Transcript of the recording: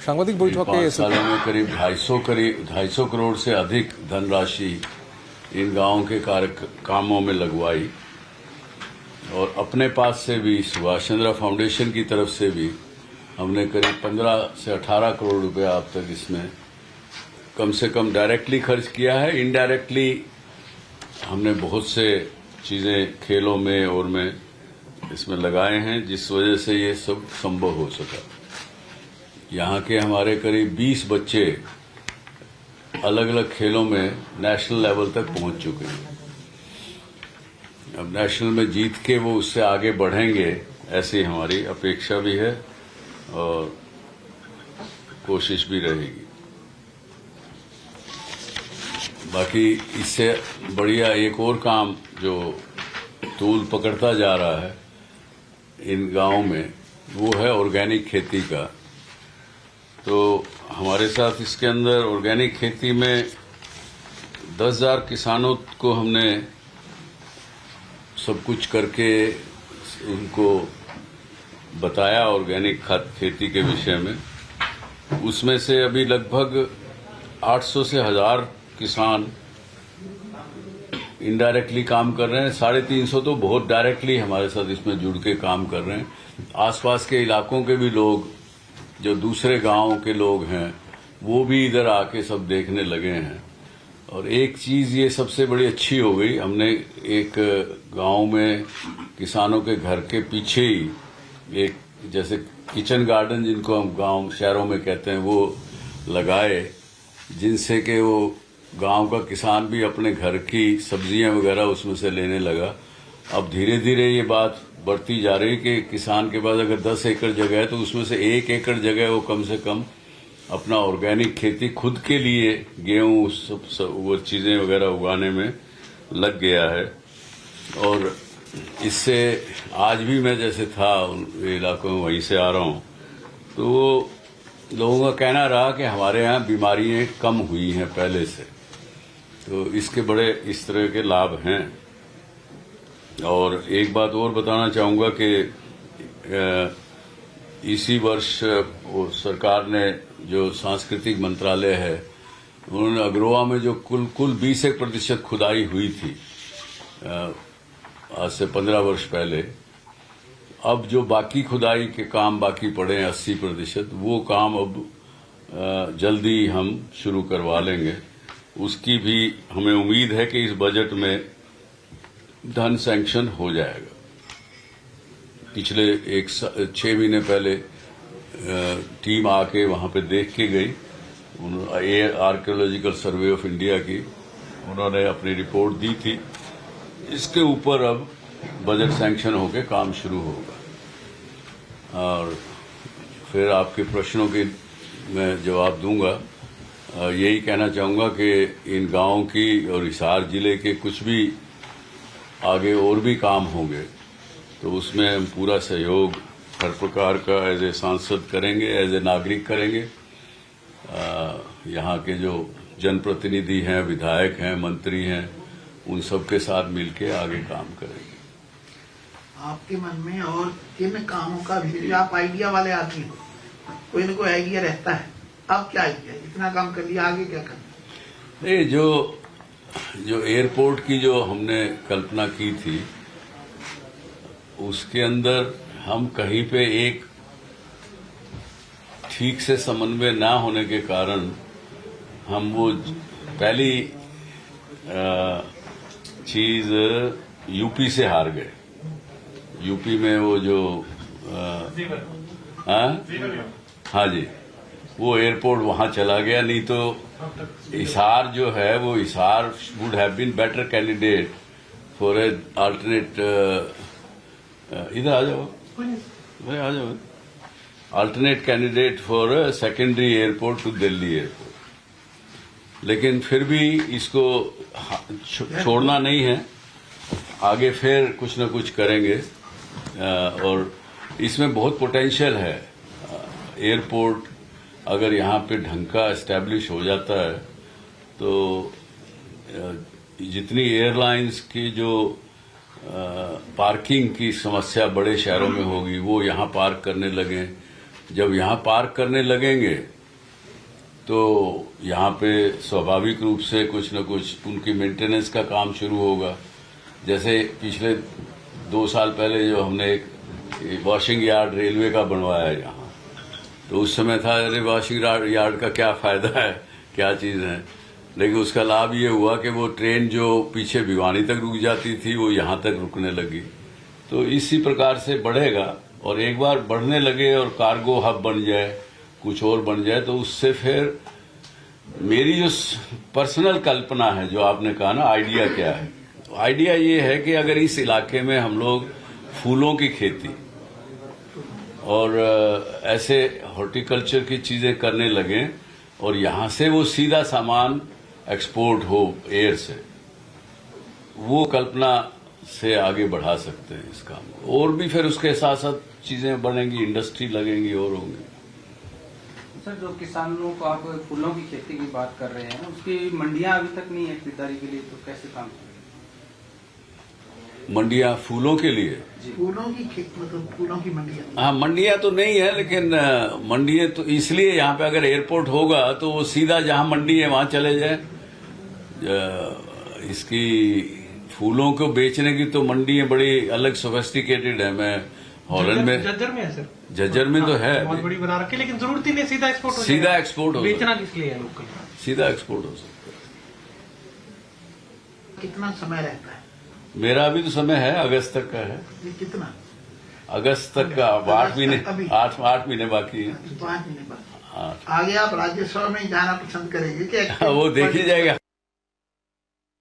সাংবাদিক বৈঠকে 5 सालों में करीब 250 करोड़ से अधिक धनराशि इन गांवों के कामों में लगवाई और अपने पास से भी सुभाष चंद्रा फाउंडेशन की तरफ से भी हमने करीब 15 से 18 करोड़ रुपया अब तक इसमें कम से कम डायरेक्टली खर्च किया है। इनडायरेक्टली हमने बहुत से चीजें खेलों में और में इसमें लगाए हैं, जिस वजह से ये सब संभव हो सका। यहाँ के हमारे करीब 20 बच्चे अलग अलग खेलों में नेशनल लेवल तक पहुंच चुके हैं। अब नेशनल में जीत के वो उससे आगे बढ़ेंगे, ऐसी हमारी अपेक्षा भी है और कोशिश भी रहेगी। बाकी इससे बढ़िया एक और काम जो तूल पकड़ता जा रहा है इन गांवों में, वो है ऑर्गेनिक खेती का। तो हमारे साथ इसके अंदर ऑर्गेनिक खेती में 10,000 किसानों को हमने सब कुछ करके उनको बताया ऑर्गेनिक खेती के विषय में। उसमें से अभी लगभग 800 से 1000 किसान इनडायरेक्टली काम कर रहे हैं। 350 तो बहुत डायरेक्टली हमारे साथ इसमें जुड़ के काम कर रहे हैं। आसपास के इलाकों के भी लोग, जो दूसरे गांवों के लोग हैं, वो भी इधर आके सब देखने लगे हैं। और एक चीज ये सबसे बड़ी अच्छी हो गई, हमने एक गांव में किसानों के घर के पीछे ही एक जैसे किचन गार्डन, जिनको हम गांव शहरों में कहते हैं, वो लगाए, जिनसे कि वो गांव का किसान भी अपने घर की सब्जियां वगैरह उसमें से लेने लगा। अब धीरे धीरे ये बात बढ़ती जा रही कि किसान के पास अगर 10 एकड़ जगह है तो उसमें से 1 एकड़ जगह वो कम से कम अपना ऑर्गेनिक खेती खुद के लिए गेहूं सब वो चीजें वगैरह उगाने में लग गया है। और इससे आज भी मैं जैसे था उन इलाकों में, वहीं से आ रहा हूं, तो वो लोगों का कहना रहा कि हमारे यहाँ बीमारियां कम हुई हैं पहले से। तो इसके बड़े इस तरह के लाभ हैं। और एक बात और बताना चाहूंगा कि इसी वर्ष सरकार ने जो सांस्कृतिक मंत्रालय है, उन्होंने अग्रोहा में जो कुल 20% खुदाई हुई थी आज से 15 वर्ष पहले, अब जो बाकी खुदाई के काम बाकी पड़े हैं 80%, वो काम अब जल्दी हम शुरू करवा लेंगे। उसकी भी हमें उम्मीद है कि इस बजट में धन सैंक्शन हो जाएगा। पिछले 6 महीने पहले टीम आके वहां पे देख के गई, आर्कियोलॉजिकल सर्वे ऑफ इंडिया की, उन्होंने अपनी रिपोर्ट दी थी। इसके ऊपर अब बजट सैंक्शन होके काम शुरू होगा और फिर आपके प्रश्नों के मैं जवाब दूंगा। यही कहना चाहूंगा कि इन गांवों की और हिसार जिले के कुछ भी आगे और भी काम होंगे तो उसमें हम पूरा सहयोग हर प्रकार का एज ए सांसद करेंगे, एज ए नागरिक करेंगे। यहाँ के जो जनप्रतिनिधि हैं, विधायक हैं, मंत्री हैं, उन सबके साथ मिलके आगे काम करेंगे। आपके मन में और किन कामों का भी आप आइडिया वाले आदमी हो, कोई न कोई आइडिया रहता है, अब क्या आइडिया, इतना काम कर लिया, आगे क्या करना? नहीं, जो एयरपोर्ट की जो हमने कल्पना की थी, उसके अंदर हम कहीं पे एक ठीक से समन्वय ना होने के कारण हम वो पहली चीज यूपी से हार गए। यूपी में वो जो हाँ जी, वो एयरपोर्ट वहां चला गया। नहीं तो हिसार जो है, वो Hisar would have been better candidate for a alternate. इधर आ जाओ, आ जाओ। Alternate candidate for a secondary airport to Delhi airport. लेकिन फिर भी इसको छोड़ना नहीं है, आगे फिर कुछ न कुछ करेंगे। और इसमें बहुत पोटेंशियल है। एयरपोर्ट अगर यहाँ पे ढंग का एस्टैब्लिश हो जाता है तो जितनी एयरलाइंस की जो पार्किंग की समस्या बड़े शहरों में होगी, वो यहाँ पार्क करने लगे। जब यहाँ पार्क करने लगेंगे तो यहाँ पे स्वाभाविक रूप से कुछ न कुछ उनकी मेंटेनेंस का काम शुरू होगा। जैसे पिछले 2 साल पहले जो हमने एक वॉशिंग यार्ड रेलवे का बनवाया यहाँ, तो उस समय था अरे वॉशिंग यार्ड का क्या फायदा है, क्या चीज है, लेकिन उसका लाभ ये हुआ कि वो ट्रेन जो पीछे भिवानी तक रुक जाती थी वो यहाँ तक रुकने लगी। तो इसी प्रकार से बढ़ेगा, और एक बार बढ़ने लगे और कार्गो हब बन जाए, कुछ और बन जाए, तो उससे फिर मेरी जो पर्सनल कल्पना है, जो आपने कहा ना आइडिया क्या है, तो आइडिया ये है कि अगर इस इलाके में हम लोग फूलों की खेती और ऐसे हॉर्टिकल्चर की चीजें करने लगे और यहां से वो सीधा सामान एक्सपोर्ट हो एयर से, वो कल्पना से आगे बढ़ा सकते हैं इस काम को। और भी फिर उसके साथ साथ चीजें बनेंगी, इंडस्ट्री लगेंगी और होंगी। सर, जो किसानों को आप फूलों की खेती की बात कर रहे हैं, उसकी मंडियां अभी तक नहीं है खरीदारी के लिए, तो कैसे काम करेंगे? मंडियां फूलों के लिए? फूलों की खेती मतलब फूलों की मंडियां? हाँ, मंडियां तो नहीं है, लेकिन मंडियां तो इसलिए यहाँ पे अगर एयरपोर्ट होगा तो वो सीधा जहां मंडी है वहां चले जाए। इसकी फूलों को बेचने की तो मंडी है बड़ी अलग सोफिस्टिकेटेड है। मैं हॉलैंड में, झज्जर में है सर, झज्जर में तो है, बहुत बड़ी बना रखी, लेकिन जरूरत ही नहीं, सीधा एक्सपोर्ट हो सीधा जाएगा। एक्सपोर्ट हो बेचना किस लिए है लोकल? सीधा एक्सपोर्ट हो सकता कितना समय रहता है? है। मेरा अभी तो समय है, अगस्त तक का है। ये कितना? अगस्त तक का, 8 महीने, अभी 8 महीने बाकी है। 5 महीने बाद 8। आगे आप राज्यसभा में जाना पसंद करेंगे क्या? वो देखी जाएगा।